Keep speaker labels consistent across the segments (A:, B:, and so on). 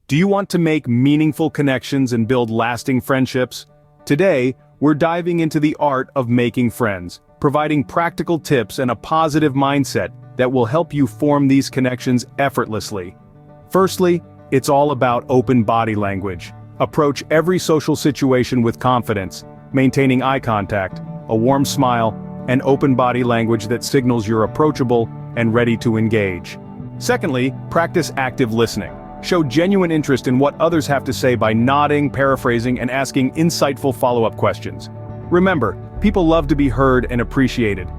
A: Do you want to make meaningful connections and build lasting friendships? Today, we're diving into the art of making friends, providing practical tips and a positive mindset that will help you form these connections effortlessly. Firstly, it's all about open body language. Approach every social situation with confidence, maintaining eye contact, a warm smile, and open body language that signals you're approachable and ready to engage. Secondly, practice active listening. Show genuine interest in what others have to say by nodding, paraphrasing, and asking insightful follow-up questions. Remember, people love to be heard and appreciated.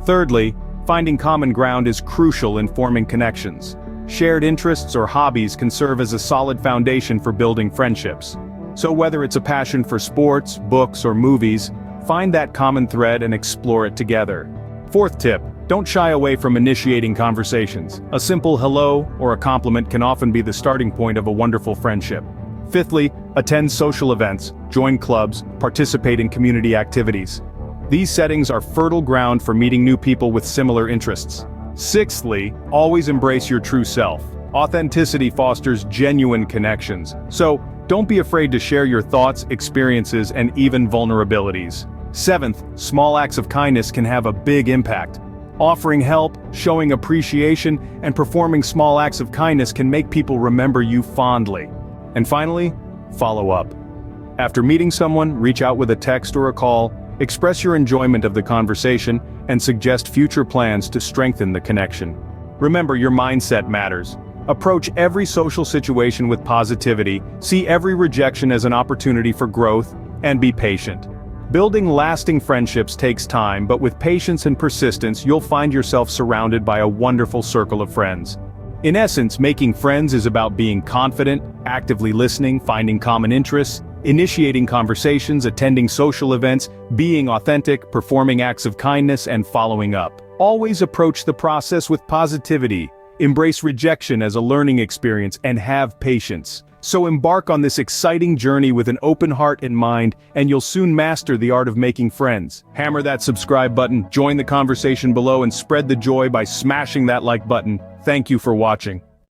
A: Thirdly, finding common ground is crucial in forming connections. Shared interests or hobbies can serve as a solid foundation for building friendships. So whether it's a passion for sports, books, or movies, find that common thread and explore it together. Fourth tip, don't shy away from initiating conversations. A simple hello or a compliment can often be the starting point of a wonderful friendship. Fifthly, attend social events, join clubs, participate in community activities. These settings are fertile ground for meeting new people with similar interests. Sixthly, always embrace your true self. Authenticity fosters genuine connections, so don't be afraid to share your thoughts, experiences, and even vulnerabilities. Seventh, small acts of kindness can have a big impact. Offering help, showing appreciation, and performing small acts of kindness can make people remember you fondly. And finally, follow up. After meeting someone, reach out with a text or a call, express your enjoyment of the conversation, and suggest future plans to strengthen the connection. Remember, your mindset matters. Approach every social situation with positivity, see every rejection as an opportunity for growth, and be patient. Building lasting friendships takes time, but with patience and persistence, you'll find yourself surrounded by a wonderful circle of friends. In essence, making friends is about being confident, actively listening, finding common interests, initiating conversations, attending social events, being authentic, performing acts of kindness, and following up. Always approach the process with positivity, embrace rejection as a learning experience, and have patience. So embark on this exciting journey with an open heart and mind, and you'll soon master the art of making friends. Hammer that subscribe button, join the conversation below, and spread the joy by smashing that like button. Thank you for watching.